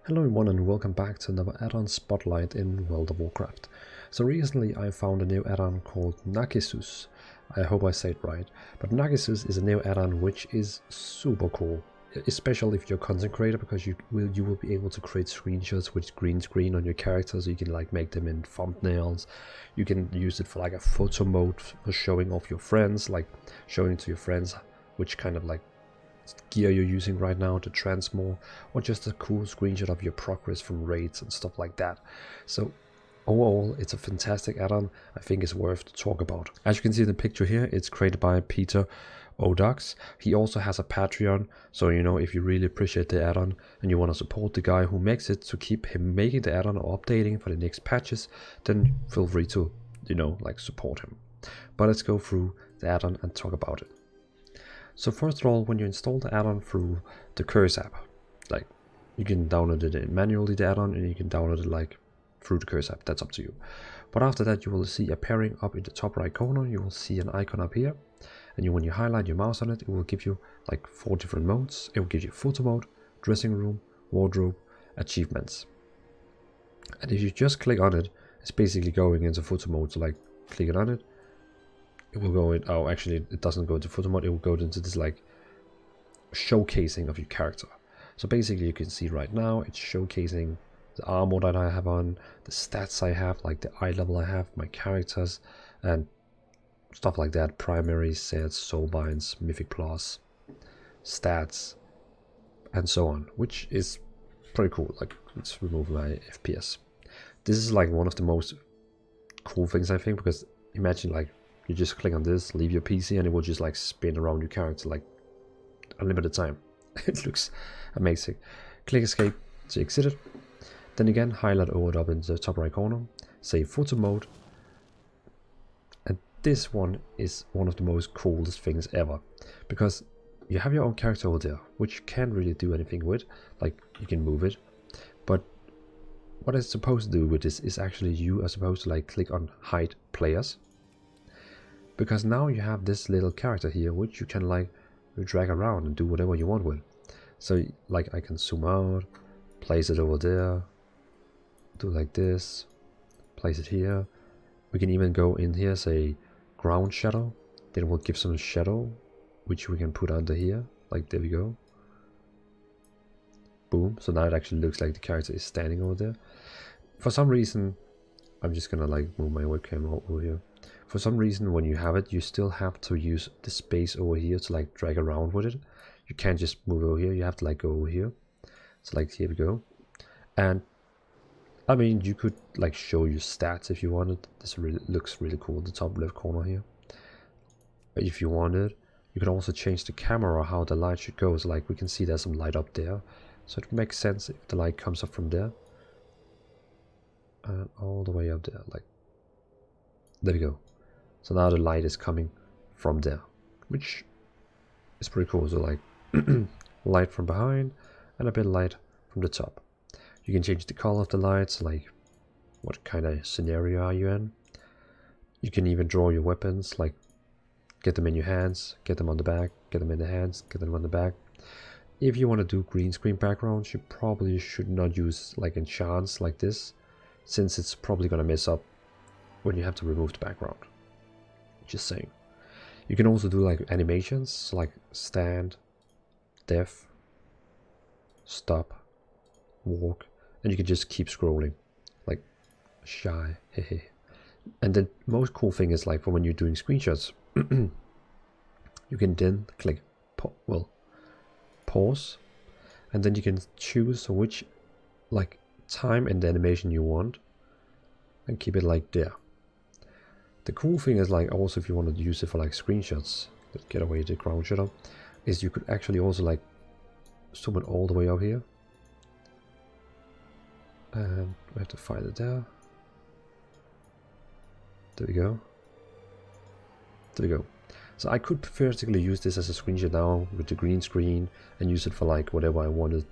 Hello everyone and welcome back to another add-on spotlight in World of Warcraft. So recently I found a new add-on called Narcissus. I hope I say it right. But Narcissus is a new add-on which is super cool. Especially if you're a content creator, because you will be able to create screenshots with green screen on your characters. So you can like make them in thumbnails. You can use it for like a photo mode for showing off your friends, like showing to your friends which kind of like gear you're using right now to transmog, or just a cool screenshot of your progress from raids and stuff like that. So overall, it's a fantastic add-on. I think it's worth to talk about. As you can see in the picture here, it's created by Peter Odox. He also has a Patreon, so you know, if you really appreciate the add-on and you want to support the guy who makes it to keep him making the add-on or updating for the next patches, then feel free to, you know, like support him. But let's go through the add-on and talk about it. So first of all, when you install the add-on through the Curse app, like you can download it manually, the add-on, and you can download it like through the Curse app. That's up to you. But after that, you will see appearing up in the top right corner. You will see an icon up here, and when you highlight your mouse on it, it will give you like 4 different modes. It will give you photo mode, dressing room, wardrobe, achievements. And if you just click on it, it's basically going into photo mode. So like clicking on it, it will go in. Oh, actually, it doesn't go into photo mode. It will go into this like showcasing of your character. So basically, you can see right now it's showcasing the armor that I have on, the stats I have, like the eye level I have, my characters, and stuff like that. Primary sets, soulbinds, mythic plus, stats, and so on, which is pretty cool. Like, let's remove my FPS. This is like one of the most cool things, I think, because imagine like you just click on this, leave your PC, and it will just like spin around your character like unlimited time. It looks amazing. Click escape to exit it. Then again, highlight over it up in the top right corner, say photo mode. And this one is one of the most coolest things ever, because you have your own character over there, which you can't really do anything with. Like, you can move it, but what it's supposed to do with this is actually you are supposed to like click on hide players, because now you have this little character here which you can like drag around and do whatever you want with. So like I can zoom out, place it over there, do like this, place it here. We can even go in here, say ground shadow, then we'll give some shadow which we can put under here, like there we go. Boom. So now it actually looks like the character is standing over there. For some reason, I'm just gonna like move my webcam over here. For some reason, when you have it, you still have to use the space over here to like drag around with it. You can't just move over here, you have to like go over here. So like here we go. And I mean, you could like show your stats if you wanted. This really looks really cool, the top left corner here. But if you wanted, you can also change the camera, how the light should go. So like we can see there's some light up there. So it makes sense if the light comes up from there and all the way up there, like there we go. So now the light is coming from there, which is pretty cool. So like light from behind and a bit of light from the top. You can change the color of the lights, like what kind of scenario are you in. You can even draw your weapons, like get them in your hands, get them on the back, get them in the hands, get them on the back. If you want to do green screen backgrounds, you probably should not use like enchants like this, since it's probably gonna mess up when you have to remove the background. Just saying. You can also do like animations, like stand, def, stop, walk, and you can just keep scrolling, like shy, hehe. And the most cool thing is like for when you're doing screenshots, you can then click pause, and then you can choose which like time and the animation you want, and keep it like there. The cool thing is like also if you want to use it for like screenshots, get away the ground shadow, is you could actually also like zoom it all the way up here, and we have to find it there. There we go. There we go. So I could theoretically use this as a screenshot now with the green screen and use it for like whatever I wanted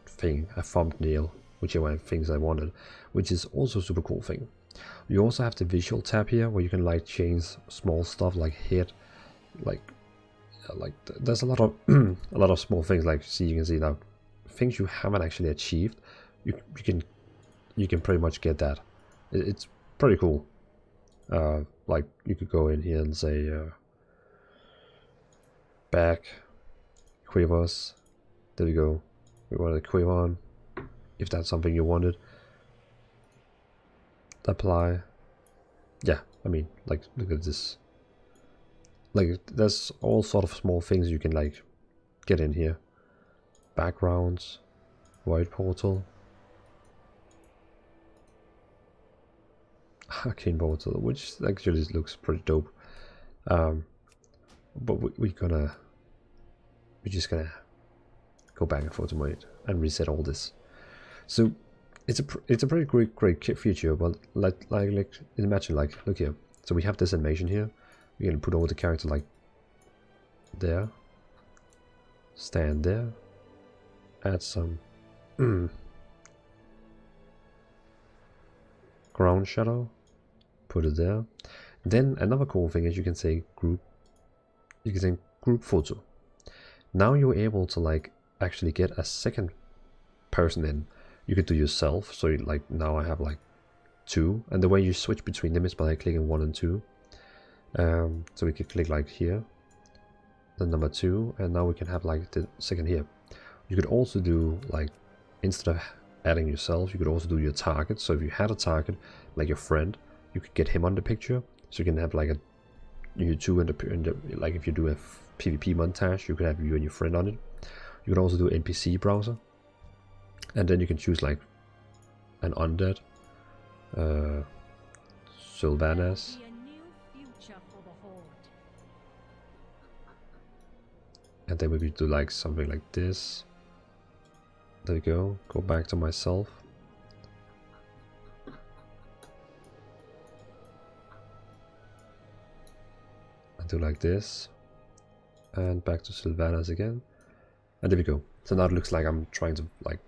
thing, a thumbnail, whichever things I wanted, which is also a super cool thing. You also have the visual tab here where you can like change small stuff like head, like there's a lot of a lot of small things, like you can see now things you haven't actually achieved. you can pretty much get that. It's pretty cool. Like you could go in here and say back quivers. There you go. We want a quiver on, if that's something you wanted. Apply. Yeah, I mean, like, look at this. Like, there's all sort of small things you can like get in here. Backgrounds, white portal, arcane portal, which actually looks pretty dope. But we're just gonna go back and forth to it and reset all this. So it's a pretty great feature. But like imagine, like, look here. So we have this animation here. We're gonna put all the character like there, stand there, add some ground shadow, put it there. Then another cool thing is you can say group photo. Now you're able to like actually get a second person in. You could do yourself, so like now I have like 2, and the way you switch between them is by clicking 1 and 2. So we could click like here, the number 2, and now we can have like the second here. You could also do like, instead of adding yourself, you could also do your target. So if you had a target like your friend, you could get him on the picture. So you can have like you two in the like if you do a PvP montage, you could have you and your friend on it. You could also do NPC browser, and then you can choose like an undead, Sylvanas. And then we could do like something like this. There we go. Go back to myself. And do like this. And back to Sylvanas again. And there we go. So now it looks like I'm trying to, like,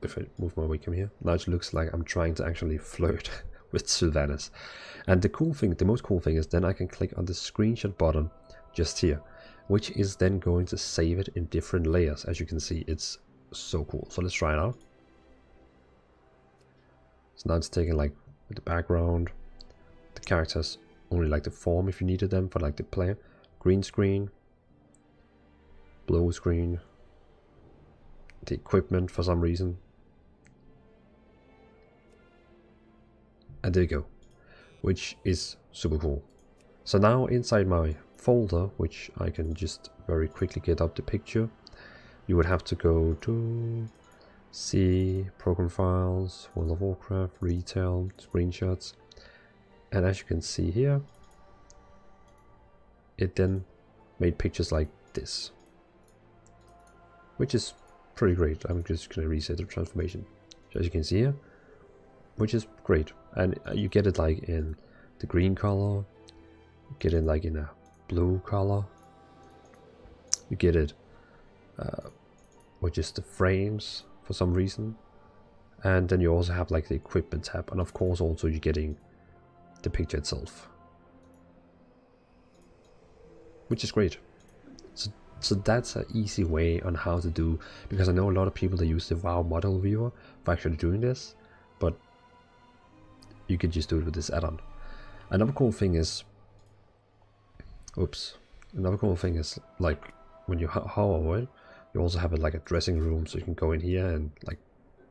if I move my webcam here, now it looks like I'm trying to actually flirt with Sylvanas. And the cool thing, the most cool thing is then I can click on the screenshot button just here, which is then going to save it in different layers. As you can see, it's so cool. So let's try it out. So now it's taking like the background, the characters, only like the form if you needed them for like the player, green screen, blue screen, the equipment for some reason. And there you go, which is super cool. So now inside my folder, which I can just very quickly get up the picture, you would have to go to C, program files, World of Warcraft, retail, screenshots, and as you can see here, it then made pictures like this, which is pretty great. I'm just gonna reset the transformation, so as you can see here, which is great. And you get it like in the green color, you get it like in a blue color, you get it with just the frames for some reason, and then you also have like the equipment tab, and of course also you're getting the picture itself, which is great. So that's an easy way on how to do, because I know a lot of people that use the WoW model viewer for actually doing this, but you can just do it with this add-on. Another cool thing is, like when you hover over it, you also have it like a dressing room, so you can go in here and like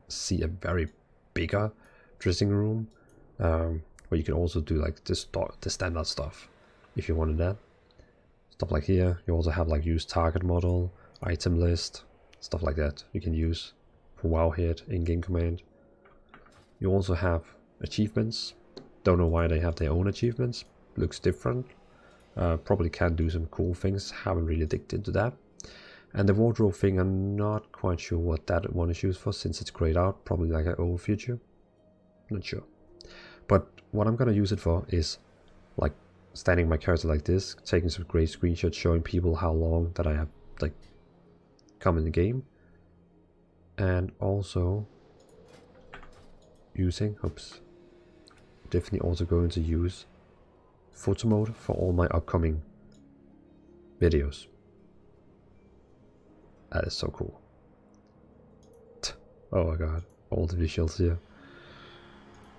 see a very bigger dressing room, where you can also do like the standard stuff if you wanted that. Stuff like here, you also have like use target model, item list, stuff like that you can use for Wowhead in-game command. You also have achievements. Don't know why they have their own achievements. Looks different. Probably can do some cool things. Haven't really digged into that. And the wardrobe thing, I'm not quite sure what that one is used for, since it's grayed out. Probably like an old feature. Not sure. But what I'm gonna use it for is like standing my character like this, taking some great screenshots showing people how long that I have like come in the game, and also using, definitely also going to use photo mode for all my upcoming videos. That is so cool. Oh my god, all the visuals here.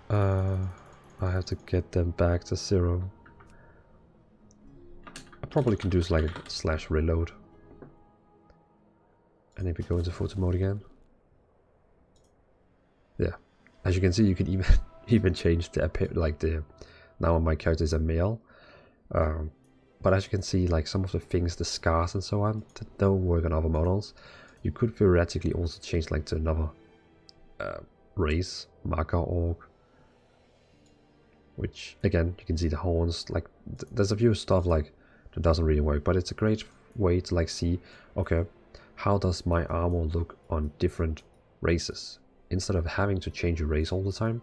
I have to get them back to 0. I probably can do like a / reload. And if we go into photo mode again. Yeah. As you can see, you can even even change the like the now my character is a male. But as you can see, like some of the things, the scars and so on, that don't work on other models. You could theoretically also change like to another race, marker orc. Which again, you can see the horns, like there's a few stuff like that doesn't really work, but it's a great way to like see, okay, how does my armor look on different races? Instead of having to change your race all the time,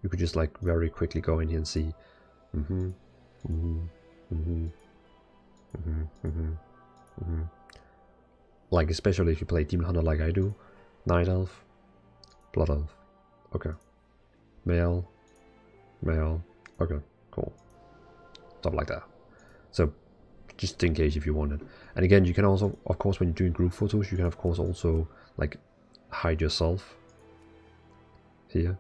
you could just like very quickly go in here and see, like especially if you play Demon Hunter like I do, Night Elf, Blood Elf, okay, male, okay, cool, stuff like that. So just in case if you wanted. And again, you can also, of course, when you're doing group photos, you can of course also like hide yourself here.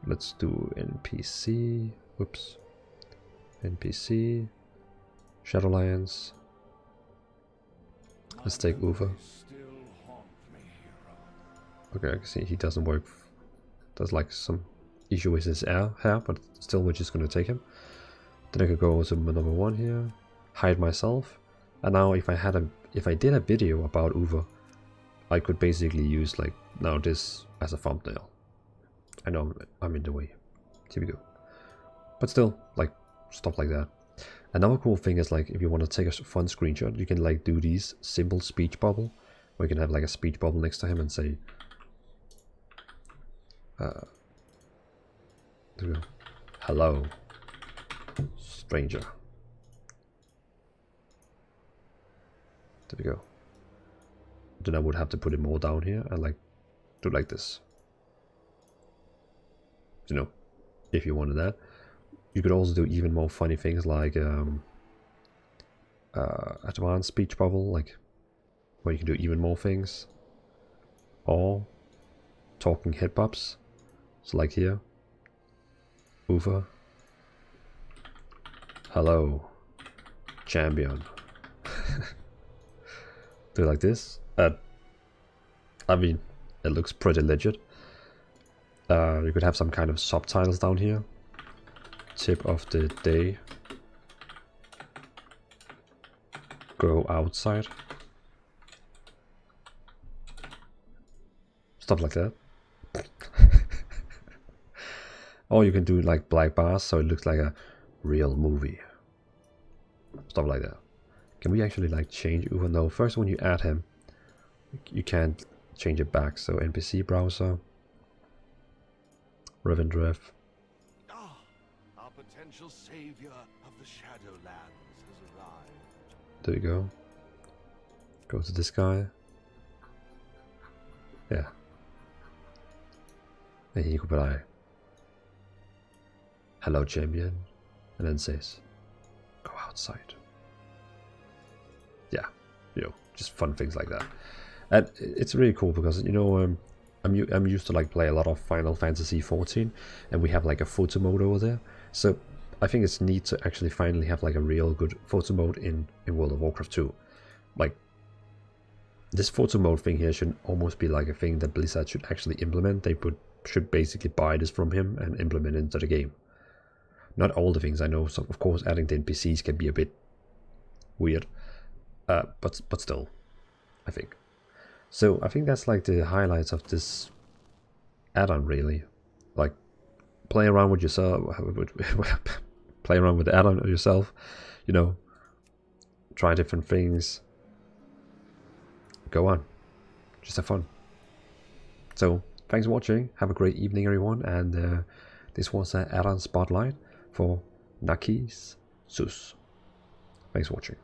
Let's do NPC, whoops, NPC, Shadowlands. Let's take Uva. Okay, I can see he doesn't work. There's like some issue with his hair, but still we're just gonna take him. Then I could go to number 1 here, hide myself, and now if I did a video about Uva, I could basically use like now this as a thumbnail. I know I'm in the way. Here we go. But still, like stuff like that. Another cool thing is like if you want to take a fun screenshot, you can like do these simple speech bubble, where you can have like a speech bubble next to him and say, there we go. Hello, stranger. There we go. Then I would have to put it more down here and like do like this. You know, if you wanted that. You could also do even more funny things like advanced speech bubble, like where you can do even more things, or talking head bobs. So like here, Uva, hello, champion. Do it like this. I mean, it looks pretty legit. You could have some kind of subtitles down here. Tip of the day. Go outside. Stuff like that. Or you can do like black bars so it looks like a real movie. Stuff like that. Can we actually like change Uva? No, first when you add him, you can't change it back. So NPC browser. Revendrev. Our potential savior of the Shadowlands has arrived. There you go. Go to this guy. Yeah. And he could be like, hello champion. And then says, go outside. Yeah. You know, just fun things like that. And it's really cool because, you know, I'm used to like play a lot of Final Fantasy 14, and we have like a photo mode over there. So I think it's neat to actually finally have like a real good photo mode in World of Warcraft 2. Like this photo mode thing here should almost be like a thing that Blizzard should actually implement. They should basically buy this from him and implement it into the game. Not all the things I know. So of course adding the NPCs can be a bit weird, but still, I think. So I think that's like the highlights of this add-on, really. Like, play around with yourself, play around with the add-on yourself, you know, try different things, go on, just have fun. So, thanks for watching, have a great evening everyone, and this was an add-on spotlight for Narcissus. Thanks for watching.